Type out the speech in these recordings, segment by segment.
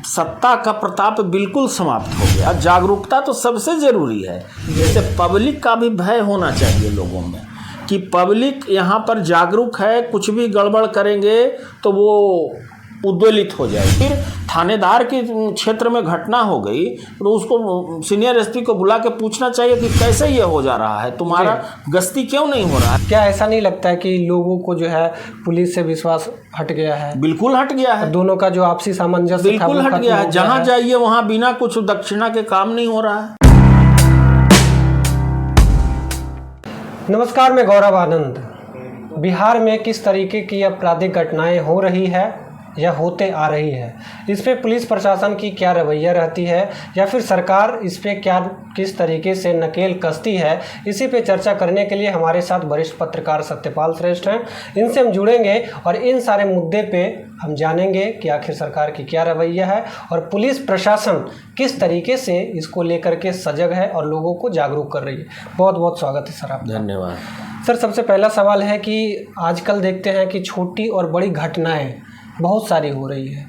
सत्ता का प्रताप बिल्कुल समाप्त हो गया। जागरूकता तो सबसे ज़रूरी है। जैसे पब्लिक का भी भय होना चाहिए लोगों में कि पब्लिक यहाँ पर जागरूक है, कुछ भी गड़बड़ करेंगे तो वो उद्वेलित हो जाए। फिर थानेदार के क्षेत्र में घटना हो गई तो उसको सीनियर एसपी को बुला के पूछना चाहिए कि कैसे ये हो जा रहा है, तुम्हारा गश्ती क्यों नहीं हो रहा है। क्या ऐसा नहीं लगता है कि लोगों को जो है पुलिस से विश्वास हट गया है? बिल्कुल हट गया है। दोनों का जो आपसी सामंजस्य बिल्कुल हट गया है। जहाँ जाइए वहाँ बिना कुछ दक्षिणा के काम नहीं हो रहा है। नमस्कार, मैं गौरव आनंद। बिहार में किस तरीके की आपराधिक घटनाएं हो रही है या होते आ रही है, इस पे पुलिस प्रशासन की क्या रवैया रहती है या फिर सरकार इस पे किस तरीके से नकेल कसती है, इसी पे चर्चा करने के लिए हमारे साथ वरिष्ठ पत्रकार सत्यपाल श्रेष्ठ हैं। इनसे हम जुड़ेंगे और इन सारे मुद्दे पे हम जानेंगे कि आखिर सरकार की क्या रवैया है और पुलिस प्रशासन किस तरीके से इसको लेकर के सजग है और लोगों को जागरूक कर रही है। बहुत बहुत स्वागत है सर आपका। धन्यवाद सर। सबसे पहला सवाल है कि आजकल देखते हैं कि छोटी और बड़ी घटनाएं बहुत सारी हो रही है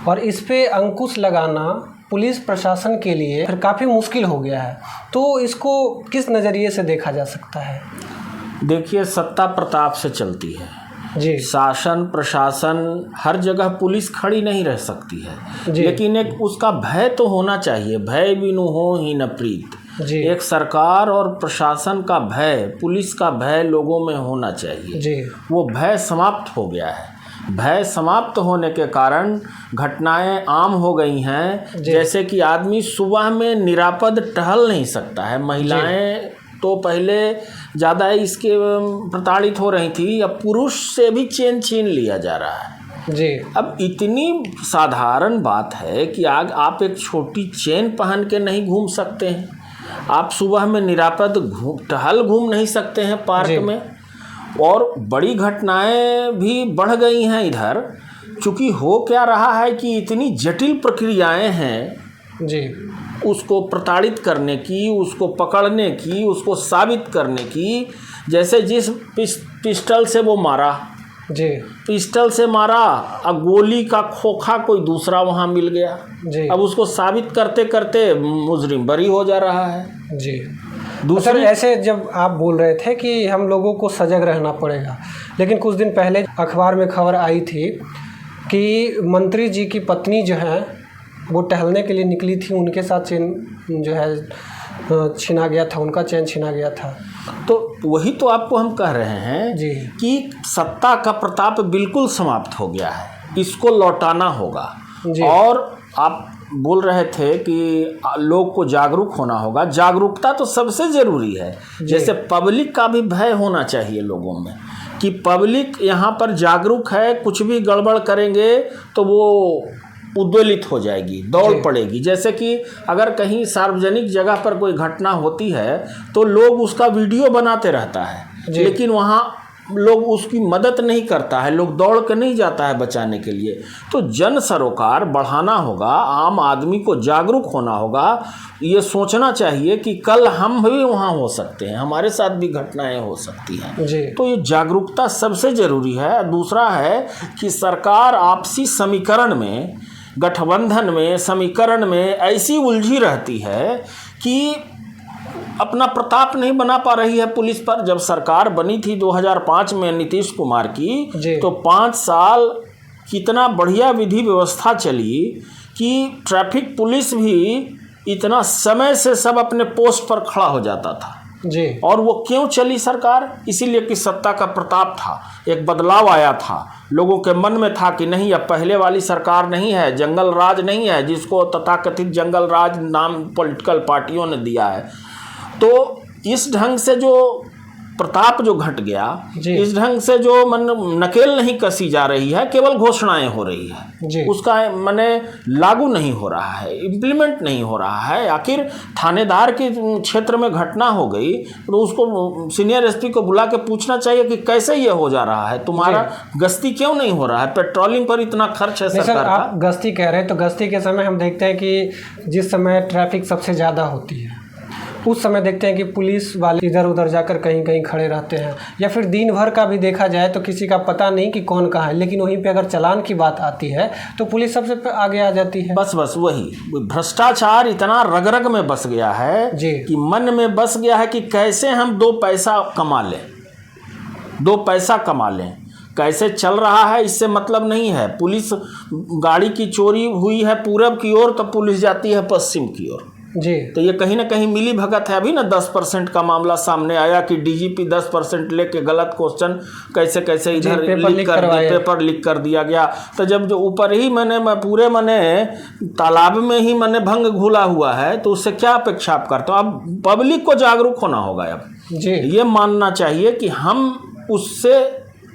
और इस पे अंकुश लगाना पुलिस प्रशासन के लिए फिर काफ़ी मुश्किल हो गया है, तो इसको किस नज़रिए से देखा जा सकता है? देखिए, सत्ता प्रताप से चलती है जी। शासन प्रशासन हर जगह पुलिस खड़ी नहीं रह सकती है, लेकिन एक उसका भय तो होना चाहिए। भय बिनु हो ही न प्रीत। एक सरकार और प्रशासन का भय, पुलिस का भय लोगों में होना चाहिए जी। वो भय समाप्त हो गया है। भय समाप्त होने के कारण घटनाएं आम हो गई हैं। जैसे कि आदमी सुबह में निरापद टहल नहीं सकता है। महिलाएं तो पहले ज़्यादा इसके प्रताड़ित हो रही थी, अब पुरुष से भी चेन छीन लिया जा रहा है जी। अब इतनी साधारण बात है कि आप एक छोटी चेन पहन के नहीं घूम सकते हैं। आप सुबह में निरापद टहल घूम नहीं सकते हैं पार्क में। और बड़ी घटनाएं भी बढ़ गई हैं इधर, चूँकि हो क्या रहा है कि इतनी जटिल प्रक्रियाएं हैं जी, उसको प्रताड़ित करने की, उसको पकड़ने की, उसको साबित करने की। जैसे जिस पिस्टल से वो मारा जी, पिस्टल से मारा, अब गोली का खोखा कोई दूसरा वहाँ मिल गया जी। अब उसको साबित करते करते मुजरिम बरी हो जा रहा है जी। दूसरी। सर, ऐसे जब आप बोल रहे थे कि हम लोगों को सजग रहना पड़ेगा, लेकिन कुछ दिन पहले अखबार में खबर आई थी कि मंत्री जी की पत्नी जो है वो टहलने के लिए निकली थी, उनके साथ चेन जो है छीना गया था, उनका चैन छीना गया था। तो वही तो आपको हम कह रहे हैं जी कि सत्ता का प्रताप बिल्कुल समाप्त हो गया है, इसको लौटाना होगा। और आप बोल रहे थे कि लोग को जागरूक होना होगा। जागरूकता तो सबसे ज़रूरी है। जैसे पब्लिक का भी भय होना चाहिए लोगों में कि पब्लिक यहाँ पर जागरूक है, कुछ भी गड़बड़ करेंगे तो वो उद्वेलित हो जाएगी, दौड़ पड़ेगी। जैसे कि अगर कहीं सार्वजनिक जगह पर कोई घटना होती है तो लोग उसका वीडियो बनाते रहता है, लेकिन वहाँ लोग उसकी मदद नहीं करता है, लोग दौड़ के नहीं जाता है बचाने के लिए। तो जन सरोकार बढ़ाना होगा, आम आदमी को जागरूक होना होगा। ये सोचना चाहिए कि कल हम भी वहाँ हो सकते हैं, हमारे साथ भी घटनाएं हो सकती हैं। तो ये जागरूकता सबसे ज़रूरी है। दूसरा है कि सरकार आपसी समीकरण में, गठबंधन में, समीकरण में ऐसी उलझी रहती है कि अपना प्रताप नहीं बना पा रही है पुलिस पर। जब सरकार बनी थी 2005 में नीतीश कुमार की, तो 5 साल कितना बढ़िया विधि व्यवस्था चली कि ट्रैफिक पुलिस भी इतना समय से सब अपने पोस्ट पर खड़ा हो जाता था जी। और वो क्यों चली सरकार? इसीलिए कि सत्ता का प्रताप था, एक बदलाव आया था, लोगों के मन में था कि नहीं, अब पहले वाली सरकार नहीं है, जंगल राज नहीं है, जिसको तथाकथित जंगल राज नाम पॉलिटिकल पार्टियों ने दिया है। तो इस ढंग से जो प्रताप जो घट गया, इस ढंग से जो नकेल नहीं कसी जा रही है, केवल घोषणाएं हो रही है, उसका माने लागू नहीं हो रहा है, इम्प्लीमेंट नहीं हो रहा है। आखिर थानेदार के क्षेत्र में घटना हो गई तो उसको सीनियर एसपी को बुला के पूछना चाहिए कि कैसे ये हो जा रहा है, तुम्हारा गश्ती क्यों नहीं हो रहा है, पेट्रोलिंग पर इतना खर्च है सरकार का। आप गश्ती कह रहे हैं तो गश्ती के समय हम देखते हैं कि जिस समय ट्रैफिक सबसे ज़्यादा होती है उस समय देखते हैं कि पुलिस वाले इधर उधर जाकर कहीं कहीं खड़े रहते हैं, या फिर दिन भर का भी देखा जाए तो किसी का पता नहीं कि कौन कहाँ है, लेकिन वहीं पे अगर चालान की बात आती है तो पुलिस सबसे आगे आ जाती है। बस वही भ्रष्टाचार इतना रग रग में बस गया है जी। कि मन में बस गया है कि कैसे हम 2 पैसा कमा लें, 2 पैसा कमा लें। कैसे चल रहा है इससे मतलब नहीं है। पुलिस गाड़ी की चोरी हुई है पूरब की ओर तो पुलिस जाती है पश्चिम की ओर। जी। तो ये कहीं ना कहीं मिली भगत है। अभी ना 10% का मामला सामने आया कि डीजीपी 10% लेके गलत क्वेश्चन कैसे कैसे इधर पेपर लीक कर दिया गया। तो जब जो ऊपर ही पूरे तालाब में ही भंग घुला हुआ है तो उससे क्या अपेक्षा आप करते हो। अब पब्लिक को जागरूक होना होगा। अब जी। ये मानना चाहिए कि हम उससे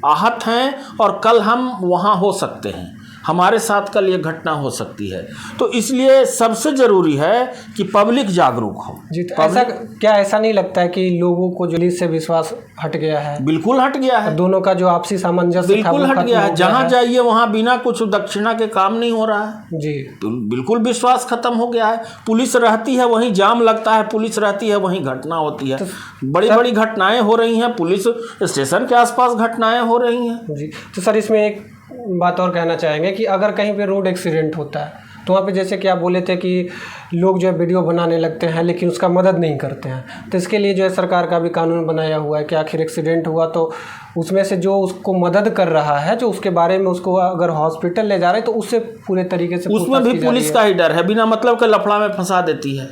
आहत हैं और कल हम वहाँ हो सकते हैं, हमारे साथ कल ये घटना हो सकती है। तो इसलिए सबसे ज़रूरी है कि पब्लिक जागरूक हो। जी। तो ऐसा नहीं लगता है कि लोगों को पुलिस से विश्वास हट गया है? बिल्कुल हट गया है। दोनों का जो आपसी सामंजस्य बिल्कुल हट गया है। जहाँ जाइए वहाँ बिना कुछ दक्षिणा के काम नहीं हो रहा है। जी। तो बिल्कुल विश्वास खत्म हो गया है। पुलिस रहती है वहीं जाम लगता है, पुलिस रहती है वहीं घटना होती है। बड़ी बड़ी घटनाएं हो रही हैं, पुलिस स्टेशन के आसपास घटनाएं हो रही हैं। जी। तो सर इसमें एक बात और कहना चाहेंगे कि अगर कहीं पे रोड एक्सीडेंट होता है तो वहाँ पे जैसे कि आप बोले थे कि लोग जो है वीडियो बनाने लगते हैं लेकिन उसका मदद नहीं करते हैं, तो इसके लिए जो है सरकार का भी कानून बनाया हुआ है कि आखिर एक्सीडेंट हुआ तो उसमें से जो उसको मदद कर रहा है, जो उसके बारे में उसको अगर हॉस्पिटल ले जा रहे हैं तो उससे पूरे तरीके से उसमें भी पुलिस का ही डर है, बिना मतलब के लफड़ा में फंसा देती है।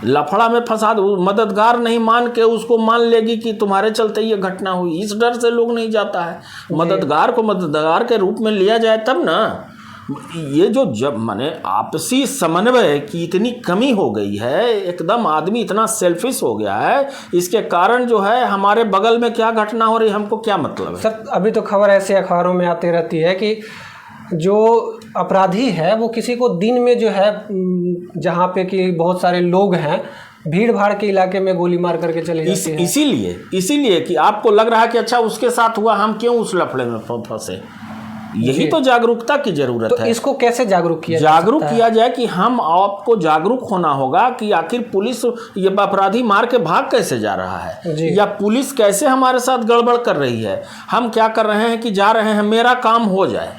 लफड़ा में फंसा मददगार नहीं मान के उसको मान लेगी कि तुम्हारे चलते ये घटना हुई। इस डर से लोग नहीं जाता है। मददगार को मददगार के रूप में लिया जाए तब ना। ये जो जब आपसी समन्वय की इतनी कमी हो गई है, एकदम आदमी इतना सेल्फिश हो गया है, इसके कारण जो है हमारे बगल में क्या घटना हो रही है हमको क्या मतलब है। सर अभी तो खबर ऐसे अखबारों में आती रहती है कि जो अपराधी है वो किसी को दिन में जो है जहाँ पे कि बहुत सारे लोग हैं, भीड़ भाड़ के इलाके में गोली मार करके चले जाते हैं। इसीलिए कि आपको लग रहा है कि अच्छा उसके साथ हुआ, हम क्यों उस लफड़े में फंसे। यही तो जागरूकता की जरूरत है। इसको कैसे जागरूक किया जाए कि हम आपको जागरूक होना होगा कि आखिर पुलिस ये अपराधी मार के भाग कैसे जा रहा है, या पुलिस कैसे हमारे साथ गड़बड़ कर रही है। हम क्या कर रहे हैं कि जा रहे हैं मेरा काम हो जाए।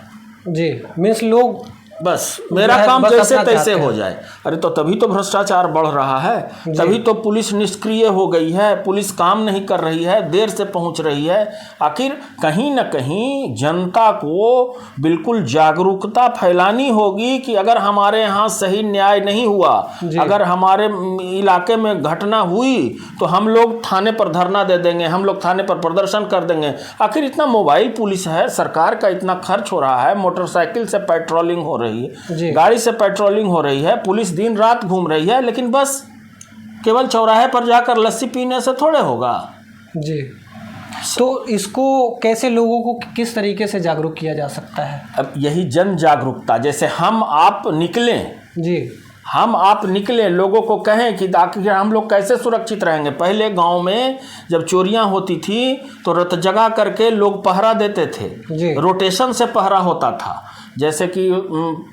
जी। मीन्स लोग बस मेरा काम जैसे तैसे हो जाए। अरे तो तभी तो भ्रष्टाचार बढ़ रहा है, तभी तो पुलिस निष्क्रिय हो गई है, पुलिस काम नहीं कर रही है, देर से पहुंच रही है। आखिर कहीं न कहीं जनता को बिल्कुल जागरूकता फैलानी होगी कि अगर हमारे यहाँ सही न्याय नहीं हुआ, अगर हमारे इलाके में घटना हुई तो हम लोग थाने पर धरना दे देंगे, हम लोग थाने पर प्रदर्शन कर देंगे। आखिर इतना मोबाइल पुलिस है, सरकार का इतना खर्च हो रहा है, मोटरसाइकिल से पेट्रोलिंग हो रही है, गाड़ी से पेट्रोलिंग हो रही है, पुलिस दिन रात घूम रही है, लेकिन बस केवल चौराहे पर जाकर लस्सी पीने से थोड़े होगा। जी। तो इसको कैसे लोगों को किस तरीके से जागरूक किया जा सकता है? अब यही जन जागरूकता, जैसे हम आप निकलें। जी। हम आप निकले, लोगों को कहें कि आखिर हम लोग कैसे सुरक्षित रहेंगे। पहले गांव में जब चोरियां होती थी तो रात जगा करके लोग पहरा देते थे, रोटेशन से पहरा होता था। जैसे कि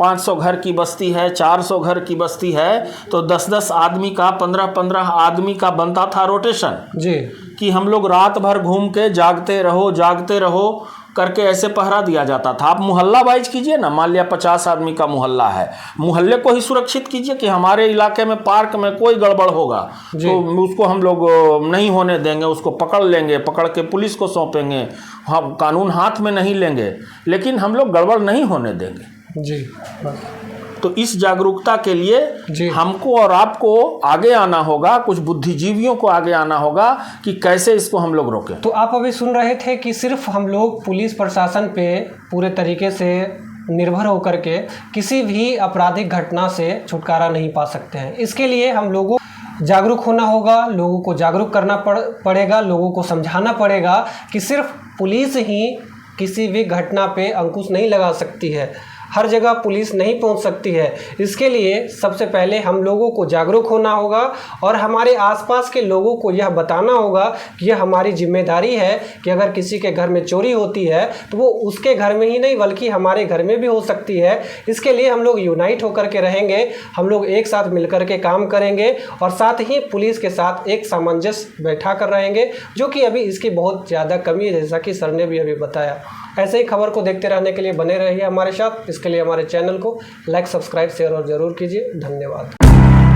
500 घर की बस्ती है, 400 घर की बस्ती है, तो 10-10 आदमी का, 15-15 आदमी का बनता था रोटेशन। जी। कि हम लोग रात भर घूम के जागते रहो करके ऐसे पहरा दिया जाता था। आप मोहल्ला वाइज कीजिए ना, मान लिया 50 आदमी का मोहल्ला है, मोहल्ले को ही सुरक्षित कीजिए कि हमारे इलाके में पार्क में कोई गड़बड़ होगा तो उसको हम लोग नहीं होने देंगे, उसको पकड़ लेंगे, पकड़ के पुलिस को सौंपेंगे, हम कानून हाथ में नहीं लेंगे, लेकिन हम लोग गड़बड़ नहीं होने देंगे। जी। तो इस जागरूकता के लिए हमको और आपको आगे आना होगा, कुछ बुद्धिजीवियों को आगे आना होगा कि कैसे इसको हम लोग रोकें। तो आप अभी सुन रहे थे कि सिर्फ हम लोग पुलिस प्रशासन पे पूरे तरीके से निर्भर होकर के किसी भी आपराधिक घटना से छुटकारा नहीं पा सकते हैं। इसके लिए हम लोगों जागरूक होना होगा, लोगों को जागरूक करना पड़ेगा, लोगों को समझाना पड़ेगा कि सिर्फ पुलिस ही किसी भी घटना पे अंकुश नहीं लगा सकती है। हर जगह पुलिस नहीं पहुंच सकती है। इसके लिए सबसे पहले हम लोगों को जागरूक होना होगा और हमारे आसपास के लोगों को यह बताना होगा कि यह हमारी जिम्मेदारी है कि अगर किसी के घर में चोरी होती है तो वो उसके घर में ही नहीं बल्कि हमारे घर में भी हो सकती है। इसके लिए हम लोग यूनाइट होकर के रहेंगे, हम लोग एक साथ मिलकर के काम करेंगे और साथ ही पुलिस के साथ एक सामंजस्य बैठा कर रहेंगे, जो कि अभी इसकी बहुत ज़्यादा कमी है, जैसा कि सर ने भी अभी बताया। ऐसे ही खबर को देखते रहने के लिए बने रहिए हमारे साथ। इसके लिए हमारे चैनल को लाइक, सब्सक्राइब, शेयर और ज़रूर कीजिए। धन्यवाद।